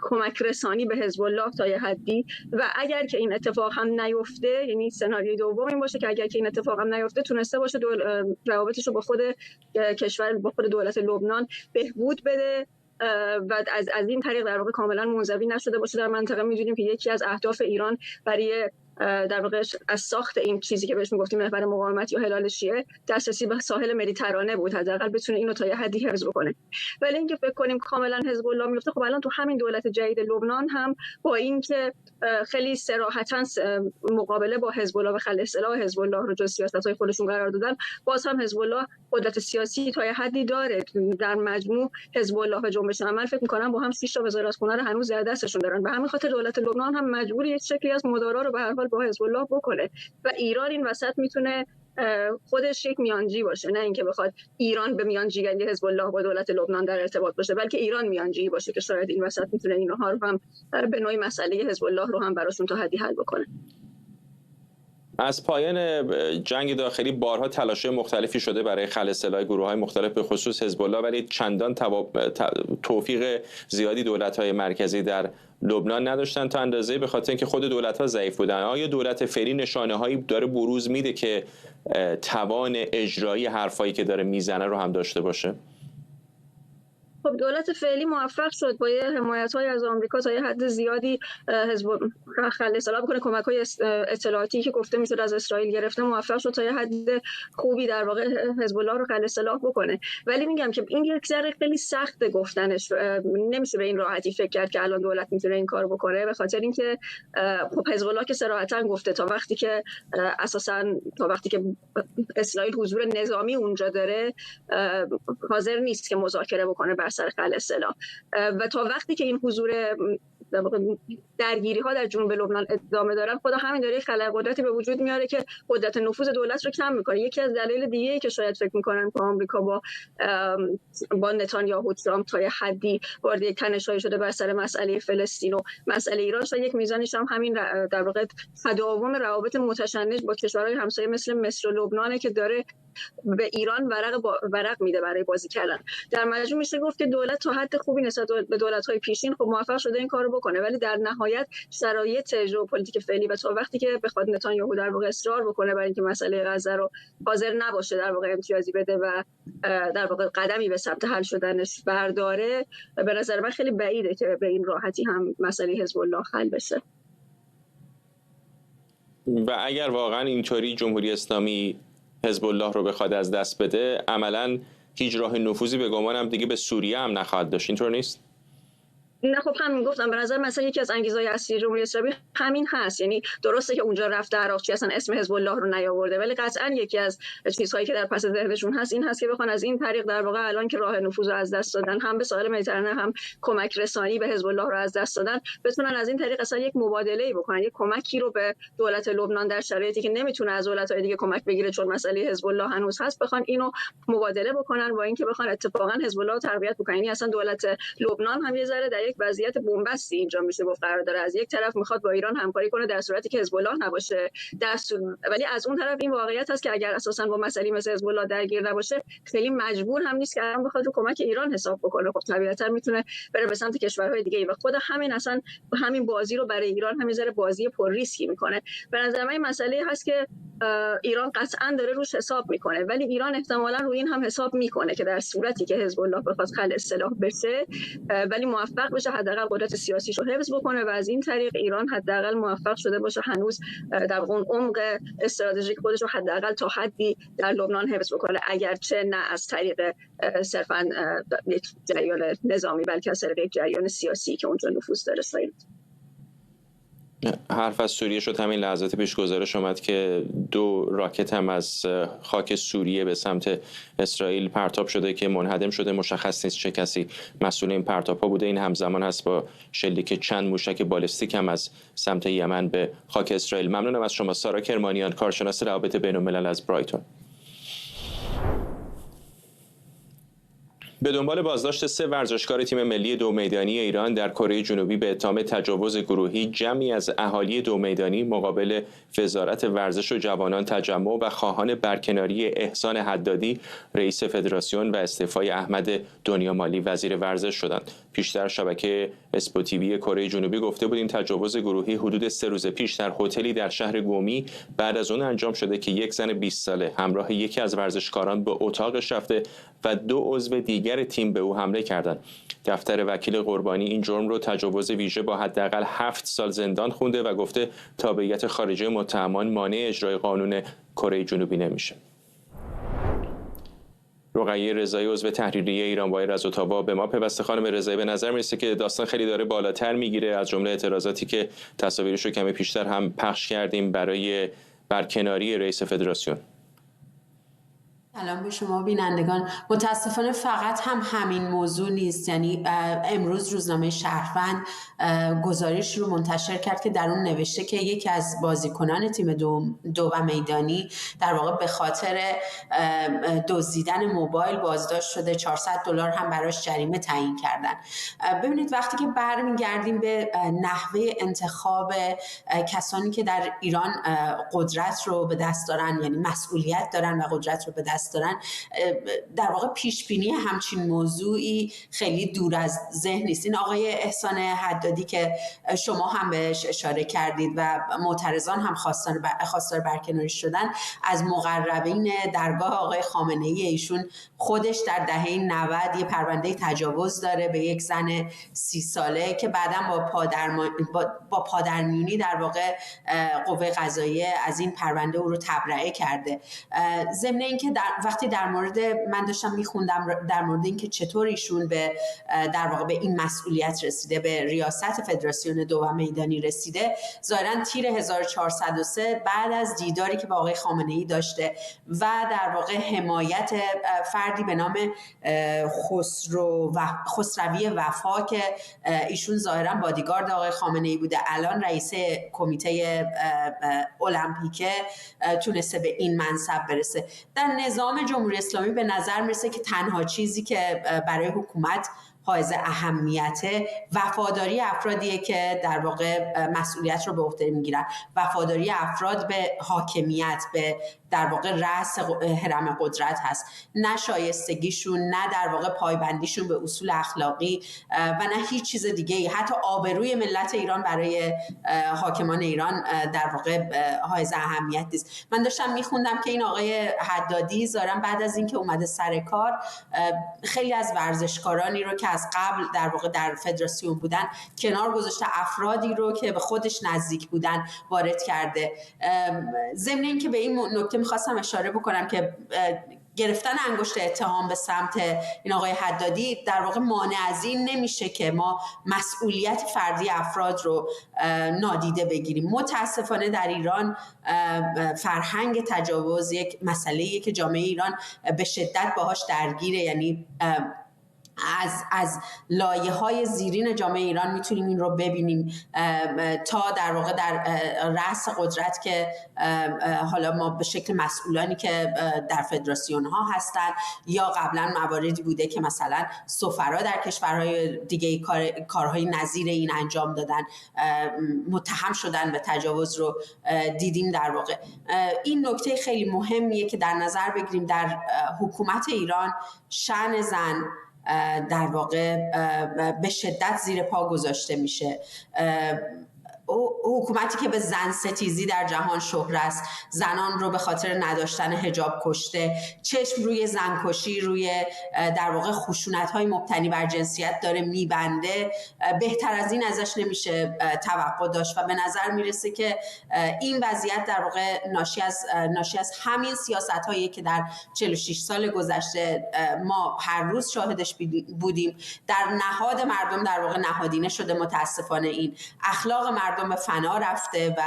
کمک رسانی به حزب الله تا یه حدی. و اگر که این اتفاق هم نیفته، یعنی سناریوی دوم این باشه که اگر که این اتفاق هم نیفته تونسته باشه روابطش رو با خود کشور، با خود دولت لبنان بهبود بده و از این طریق در واقع کاملا منزوی نشده باشه در منطقه. می‌دونیم که یکی از اهداف ایران برای در واقع از ساخت این چیزی که بهش میگفتیم محور مقاومت یا هلال شیعه دسترسی به ساحل مدیترانه بود، حداقل بتونه اینو تا یه حدی حفظ بکنه. ولی اینکه فکر کنیم کاملا حزب الله میفته، خب الان تو همین دولت جدید لبنان هم با اینکه خیلی صراحتاً مقابله با حزب الله و خلع سلاح حزب الله رو جز سیاست‌های خودشون قرار دادن، باز هم حزب الله قدرت سیاسی تا یه حدی داره. در مجموع حزب الله و جنبش عمل فکر می‌کنم با هم 6 تا وزارتخونه رو هنوز در دستشون دارن. به همین خاطر دولت لبنان هم مجبور یک شکلی از مدارا رو به هر حال با حزب الله بکنه و ایران این وسط میتونه خودش یک میانجی باشه، نه اینکه بخواد ایران به میانجیگری حزب الله با دولت لبنان در ارتباط باشه، بلکه ایران میانجی باشه که شاید این وسط میتونه اینها رو هم به نوعی مسئله حزب الله رو هم براشون تا حدی حل بکنه. از پایان جنگ داخلی بارها تلاش‌های مختلفی شده برای خلع سلاح گروه‌های مختلف به خصوص حزب الله، ولی چندان توفیق زیادی دولت‌های مرکزی در لبنان نداشتن تا اندازه‌ای به خاطر اینکه خود دولت‌ها ضعیف بودن. آیا دولت فعلی نشانه‌هایی داره بروز میده که توان اجرایی حرفایی که داره میزنه رو هم داشته باشه؟ خب دولت فعلی موفق شد با حمایت‌های از آمریکا تا یه حد زیادی حزب خلع سلاح بکنه. کمک‌های اطلاعاتی که گفته میشد از اسرائیل گرفته، موفق شد تا یه حد خوبی در واقع حزب الله رو خلع سلاح بکنه. ولی میگم که این یک ذره خیلی سخت گفتنش، نمیشه به این راحتی فکر کرد که الان دولت میتونه این کارو بکنه، به خاطر اینکه خب حزب الله که صراحتاً گفته تا وقتی که اسرائیل حضور نظامی اونجا داره حاضر نیست که مذاکره بکنه بر سر خلع سلاح، و تا وقتی که این حضور درگیری ها در جنوب لبنان ادامه دارن، خدا همین داره خلأ قدرتی به وجود میاره که قدرت نفوذ دولت رو کم میکنه. یکی از دلایل دیگه‌ای که شاید فکر میکنن که آمریکا با نتانیاهو ترامپ تا یه حدی وارد یک تنش‌هایی شده بر سر مسئله فلسطین و مسئله ایران، شاید یک میزانش هم همین در واقع تداوم روابط متشنج با کشورهای همسایه مثل مصر و لبنانه که داره به ایران ورق میده برای بازی کردن. در مجموع میشه گفت که دولت تا حد خوبی نسبت به دولت‌های پیشین خب موفق شده این کارو بکنه، ولی در نهایت شرایط ژئوپلیتیک فعلی و تا وقتی که بخواد نتانیاهو در واقع اصرار بکنه برای اینکه مسئله غزه رو حاضر نباشه در واقع امتیازی بده و در واقع قدمی به سمت حل شدنش برداره، به نظر من خیلی بعیده که به این راحتی هم مسئله حزب الله حل بشه. و اگر واقعا اینطوری جمهوری اسلامی حزب الله رو بخواد از دست بده، عملاً هیچ راه نفوذی به گمانم دیگه به سوریه هم نخواهد داشت. اینطور نیست؟ نه خب همین گفتم، به نظر مثلا یکی از انگیزه‌های اصلی جمهوری اسلامی همین هست. یعنی درسته که اونجا رفته عراقچی اصلا اسم حزب الله رو نیاورده، ولی قطعا یکی از چیزهایی که در پس ذهنشون هست این هست که بخوان از این طریق در واقع الان که راه نفوذ رو از دست دادن، هم به ساحل مدیترانه هم کمک رسانی به حزب الله رو از دست دادن، بتونن از این طریق اصلا یک مبادله‌ای بکنن، یک کمکی رو به دولت لبنان در شرایطی که نمیتونه از دولت‌های دیگه کمک بگیره چون مسئله حزب الله هنوز هست، بخوان اینو مبادله بکنن با اینکه بخوان اتفاقا حزب الله رو تقویت بکنن. یعنی اصلا دولت لبنان هم یه ذره در یک وضعیت بنبستی اینجا میشه گفت قرار داره. از یک طرف میخواد با ایران همکاری کنه در صورتی که حزب الله نباشه ولی از اون طرف این واقعیت هست که اگر اساسا با مسئله مثل حزب الله درگیر نباشه، خیلی مجبور هم نیست که الان بخواد رو کمک ایران حساب بکنه. خب طبیعتا میتونه بره به سمت کشورهای دیگه و خود همین اصلا همین بازی رو برای ایران همین ذره بازی پر ریسکی میکنه. به نظر من این مسئله هست که ایران قطعا داره روش حساب میکنه، ولی ایران احتمالاً روی این هم حساب میکنه که در صورتی که حزب الله بخواد خلع سلاح بشه ولی موفق باشه حداقل قدرت سیاسیش رو حفظ بکنه و از این طریق ایران حداقل موفق شده باشه هنوز در اون عمق استراتژیک خودش رو حداقل تا حدی در لبنان حفظ بکنه، اگرچه نه از طریق صرفاً یک جریان نظامی بلکه از طریق یک جریان سیاسی که اونجا نفوذ داره. حرف از سوریه شد. همین لحظات پیش گزارش اومد که 2 راکت هم از خاک سوریه به سمت اسرائیل پرتاب شده که منهدم شده. مشخص نیست چه کسی مسئول این پرتاب‌ها بوده. این همزمان هست با شلیک چند موشک بالستیک هم از سمت یمن به خاک اسرائیل. ممنونم از شما سارا کرمانیان، کارشناس روابط بین‌الملل از برایتون. به دنبال بازداشت 3 ورزشکار تیم ملی دو میدانی ایران در کره جنوبی به اتهام تجاوز گروهی، جمعی از اهالی دو میدانی مقابل وزارت ورزش و جوانان تجمع و خواهان برکناری احسان حدادی رئیس فدراسیون و استعفای احمد دنیامالی وزیر ورزش شدند. پیشتر شبکه اسپوتیوی کره جنوبی گفته بود این تجاوز گروهی حدود 3 روز پیش در هتلی در شهر گومی بعد از اون انجام شده که یک زن 20 ساله همراه یکی از ورزشکاران به اتاقش رفته و 2 عضو دیگر تیم به او حمله کردند. دفتر وکیل قربانی این جرم رو تجاوز ویژه با حداقل 7 سال زندان خونده و گفته تابعیت خارجی متهمان مانع اجرای قانون کره جنوبی نمیشه. رقیه رضایی عضو تحریریه ایران وایر از اتاوا به ما پیوسته. خانم رضایی، به نظر میرسه که داستان خیلی داره بالاتر میگیره، از جمله اعتراضاتی که تصاویرش رو کمی پیشتر هم پخش کردیم برای برکناری رئیس فدراسیون. سلام به شما بینندگان. متاسفانه فقط هم همین موضوع نیست. یعنی امروز روزنامه شهروند گزارش رو منتشر کرد که در اون نوشته که یکی از بازیکنان تیم دو و میدانی در واقع به خاطر دزدیدن موبایل بازداشت شده، $400 هم براش جریمه تعیین کردن. ببینید وقتی که برمیگردیم به نحوه انتخاب کسانی که در ایران قدرت رو به دست دارن، یعنی مسئولیت دارن و قدرت رو به دست دارن، در واقع پیش بینی همچین موضوعی خیلی دور از ذهن نیست. این آقای احسان حدادی که شما هم بهش اشاره کردید و معترضان هم خواستار برکناری شدن، از مقربین درگاه آقای خامنه‌ای، ایشون خودش در دهه 90 یه پرونده تجاوز داره به یک زن 30 ساله که بعداً با پادرمیونی در واقع قوه قضاییه از این پرونده او رو تبرئه کرده. ضمن اینکه وقتی در مورد من داشتم میخوندم در مورد اینکه چطور ایشون در واقع به این مسئولیت رسیده، به ریاست فدراسیون دو و میدانی رسیده، ظاهرا تیر 1403 بعد از دیداری که با آقای خامنه‌ای داشته و در واقع حمایت فردی به نام خسروی وفا که ایشون ظاهرا بادیگارد آقای خامنه‌ای بوده، الان رئیس کمیته المپیکه، تونسته به این منصب برسه. در نظام جمهوری اسلامی به نظر میرسه که تنها چیزی که برای حکومت حائز اهمیته وفاداری افرادیه که در واقع مسئولیت رو به عهده میگیرن، وفاداری افراد به حاکمیت، به در واقع رأس هرم قدرت هست، نه شایستگیشون، نه در واقع پایبندیشون به اصول اخلاقی و نه هیچ چیز دیگه ای. حتی آبروی ملت ایران برای حاکمان ایران در واقع حائز اهمیت نیست. من داشتم میخوندم که این آقای حدادی ظاهرا بعد از اینکه اومده سر کار خیلی از ورزشکارانی رو که از قبل در واقع در فدراسیون بودن کنار گذاشته، افرادی رو که به خودش نزدیک بودن وارد کرده. ضمن اینکه به این نکته میخواستم اشاره بکنم که گرفتن انگشت اتهام به سمت این آقای حدادی در واقع مانع از این نمیشه که ما مسئولیت فردی افراد رو نادیده بگیریم. متاسفانه در ایران فرهنگ تجاوز یک مسئله‌ایه که جامعه ایران به شدت باهاش درگیره. یعنی از لایه‌های زیرین جامعه ایران میتونیم این رو ببینیم تا در واقع در رأس قدرت که حالا ما به شکل مسئولانی که در فدراسیون ها هستن یا قبلا مواردی بوده که مثلا سفرا در کشورهای دیگه کارهای نظیر این انجام دادن، متهم شدن به تجاوز رو دیدیم. در واقع این نکته خیلی مهمیه که در نظر بگیریم. در حکومت ایران شأن زن در واقع به شدت زیر پا گذاشته میشه. حکومتی که به زن ستیزی در جهان شهره است، زنان رو به خاطر نداشتن حجاب کشته، چشم روی زنکشی، روی در واقع خشونت‌های مبتنی بر جنسیت داره میبنده، بهتر از این ازش نمیشه توقع داشت و به نظر میرسه که این وضعیت در واقع ناشی از همین سیاست‌هایی که در 46 سال گذشته ما هر روز شاهدش بودیم. در نهاد مردم در واقع نهادینه شده متاسفانه این اخلاق مردم به فنا رفته و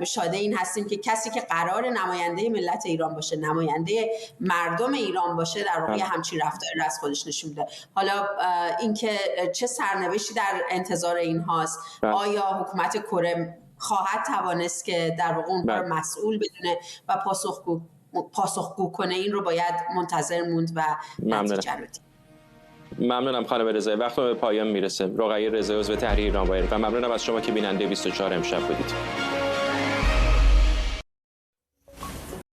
شاده این هستیم که کسی که قرار نماینده ملت ایران باشه، نماینده مردم ایران باشه، در واقع همچین رفتاری را از خودش نشون میده. حالا اینکه چه سرنوشتی در انتظار این هاست، آیا حکومت کره خواهد توانست که در واقع اون رو مسئول بدونه و پاسخگو کنه، این رو باید منتظر موند و نتیجه رو دید. ممنونم خانم رضایی، وقت به پایان میرسه. رقیه رضایی عضو تحریریه ایران وایر و ممنونم از شما که بیننده 24 امشب بودید.